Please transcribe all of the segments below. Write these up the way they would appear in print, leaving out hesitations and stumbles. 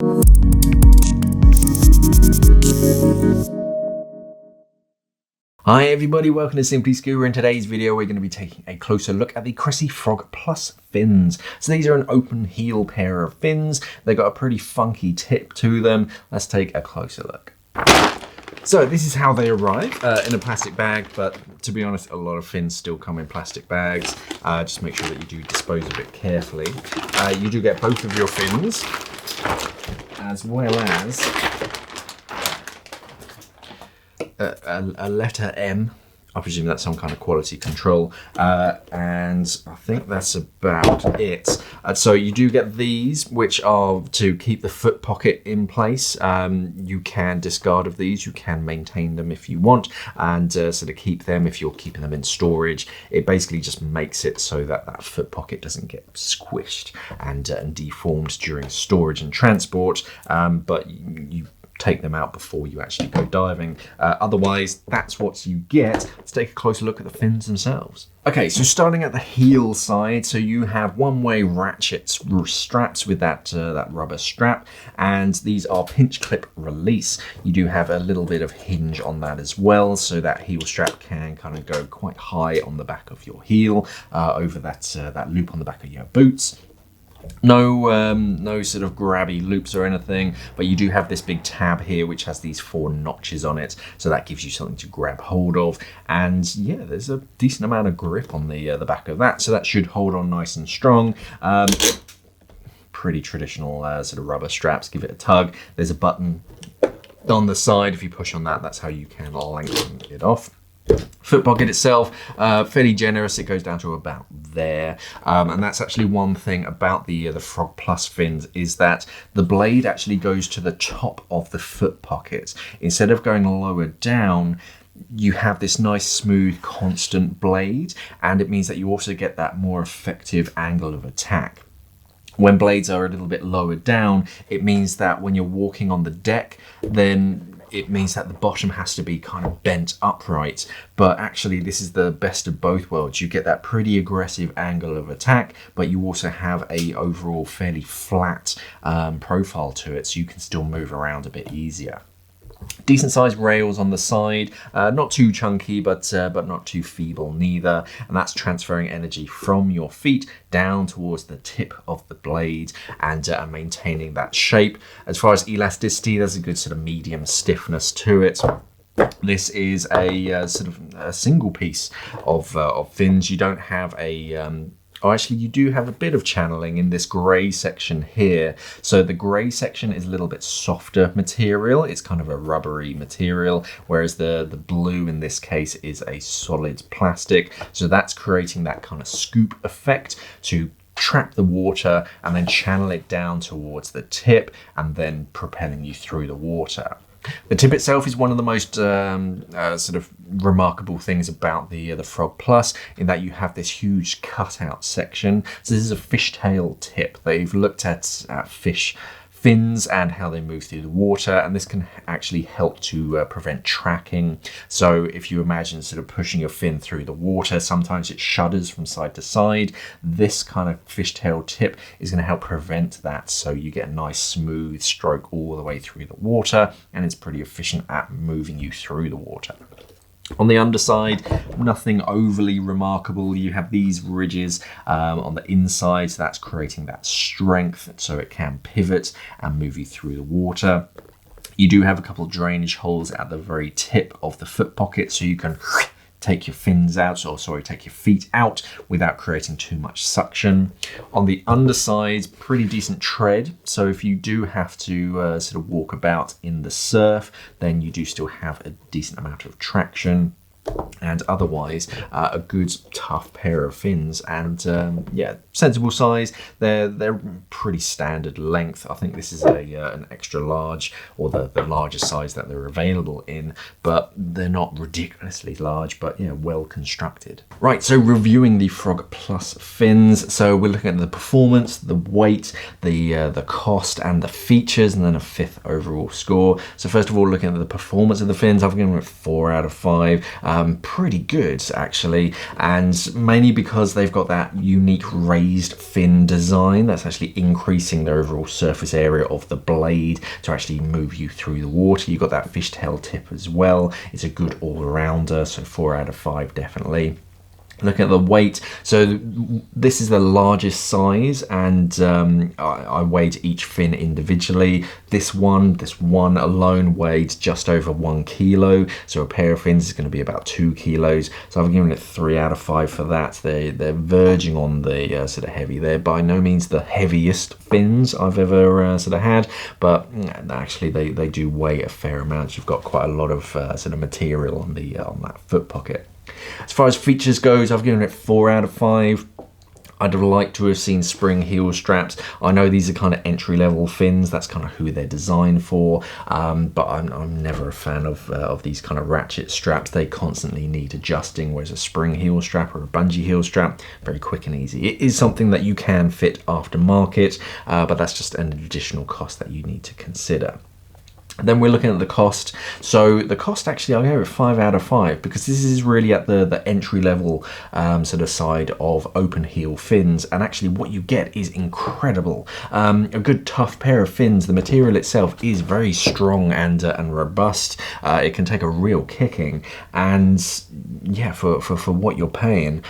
Hi everybody, welcome to Simply Scuba. In today's video we're going to be taking a closer look at the Cressi Frog Plus fins. So these are an open heel pair of fins. They've got a pretty funky tip to them. Let's take a closer look. So this is how they arrive in a plastic bag, but to be honest, a lot of fins still come in plastic bags. Just make sure that you do dispose of it carefully. You do get both of your fins, as well as a letter M. I presume that's some kind of quality control, and I think that's about it. So you do get these, which are to keep the foot pocket in place. You can discard of these, you can maintain them if you want, and so to keep them, if you're keeping them in storage, it basically just makes it so that that foot pocket doesn't get squished and deformed during storage and transport, but you take them out before you actually go diving. Otherwise, that's what you get. Let's take a closer look at the fins themselves. Okay, so starting at the heel side, so you have one-way ratchets straps with that rubber strap, and these are pinch clip release. You do have a little bit of hinge on that as well, so that heel strap can kind of go quite high on the back of your heel, over that loop on the back of your boots. No sort of grabby loops or anything, but you do have this big tab here which has these 4 notches on it, so that gives you something to grab hold of. And yeah, there's a decent amount of grip on the back of that, so that should hold on nice and strong. Pretty traditional sort of rubber straps. Give it a tug. There's a button on the side. If you push on that, that's how you can lengthen it off. Foot pocket itself, fairly generous. It goes down to about there, and that's actually one thing about the Frog Plus fins, is that the blade actually goes to the top of the foot pocket instead of going lower down. You have this nice smooth constant blade, and it means that you also get that more effective angle of attack. When blades are a little bit lower down, it means that when you're walking on the deck, then it means that the bottom has to be kind of bent upright, but actually this is the best of both worlds. You get that pretty aggressive angle of attack, but you also have a overall fairly flat profile to it, so you can still move around a bit easier. Decent sized rails on the side, not too chunky, but not too feeble neither, and that's transferring energy from your feet down towards the tip of the blade and maintaining that shape. As far as elasticity, there's a good sort of medium stiffness to it. This is a sort of a single piece of fins. You don't have a oh, actually, you do have a bit of channeling in this grey section here. So the grey section is a little bit softer material. It's kind of a rubbery material, whereas the blue in this case is a solid plastic. So that's creating that kind of scoop effect to trap the water and then channel it down towards the tip and then propelling you through the water. The tip itself is one of the most sort of remarkable things about the Frog Plus, in that you have this huge cutout section. So this is a fishtail tip. They've looked at fish fins and how they move through the water, and this can actually help to prevent tracking. So if you imagine sort of pushing your fin through the water, sometimes it shudders from side to side. This kind of fishtail tip is going to help prevent that, so you get a nice smooth stroke all the way through the water, and it's pretty efficient at moving you through the water. On the underside, nothing overly remarkable. You have these ridges on the inside, so that's creating that strength so it can pivot and move you through the water. You do have a couple of drainage holes at the very tip of the foot pocket, so you can take your fins out, or sorry, take your feet out without creating too much suction. On the underside, pretty decent tread, so if you do have to sort of walk about in the surf, then you do still have a decent amount of traction. And otherwise a good tough pair of fins, and yeah, sensible size. They're pretty standard length. I think this is an extra large, or the largest size that they're available in, but they're not ridiculously large, but yeah, well constructed. Right, so reviewing the Frog Plus fins, so we're looking at the performance, the weight, the cost, and the features, and then a 5th overall score. So first of all, looking at the performance of the fins, I've given it 4 out of 5. Pretty good actually, and mainly because they've got that unique ray raised fin design that's actually increasing the overall surface area of the blade to actually move you through the water. You've got that fishtail tip as well. It's a good all-rounder, so 4 out of 5 definitely. Look at the weight. So this is the largest size, and I weighed each fin individually. This one alone weighed just over 1 kilo. So a pair of fins is going to be about 2 kilos. So I've given it 3 out of 5 for that. They're verging on the sort of heavy. They're by no means the heaviest fins I've ever sort of had, but actually they do weigh a fair amount. You've got quite a lot of sort of material on that foot pocket. As far as features goes, I've given it 4 out of 5. I'd have liked to have seen spring heel straps. I know these are kind of entry-level fins. That's kind of who they're designed for. But I'm never a fan of these kind of ratchet straps. They constantly need adjusting, whereas a spring heel strap or a bungee heel strap, very quick and easy. It is something that you can fit aftermarket, but that's just an additional cost that you need to consider. Then we're looking at the cost. So the cost, actually, I gave it 5 out of 5 because this is really at the entry level sort of side of open heel fins, and actually what you get is incredible. A good tough pair of fins. The material itself is very strong and robust. It can take a real kicking, and yeah, for what you're paying,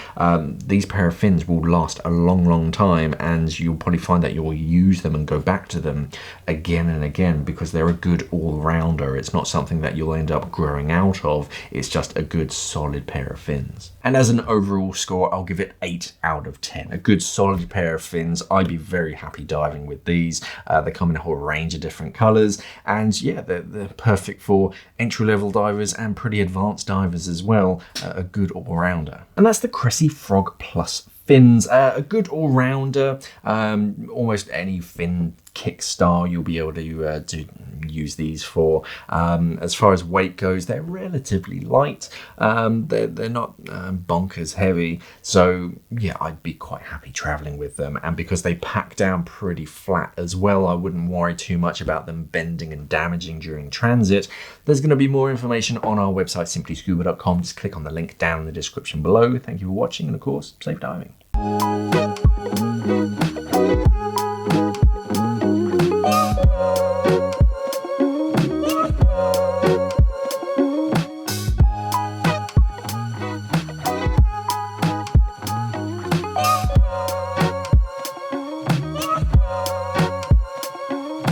these pair of fins will last a long time, and you'll probably find that you'll use them and go back to them again and again because they're a good all-rounder. It's not something that you'll end up growing out of. It's just a good solid pair of fins. And as an overall score, I'll give it 8 out of 10. A good solid pair of fins. I'd be very happy diving with these. They come in a whole range of different colors, and yeah, they're perfect for entry-level divers and pretty advanced divers as well. A good all-rounder. And that's the Cressi Frog Plus fins. A good all-rounder. Almost any fin kickstar you'll be able to use these for. As far as weight goes, they're relatively light. They're not bonkers heavy, so yeah, I'd be quite happy traveling with them. And because they pack down pretty flat as well, I wouldn't worry too much about them bending and damaging during transit. There's going to be more information on our website, simplyscuba.com. Just click on the link down in the description below. Thank you for watching, and of course, safe diving.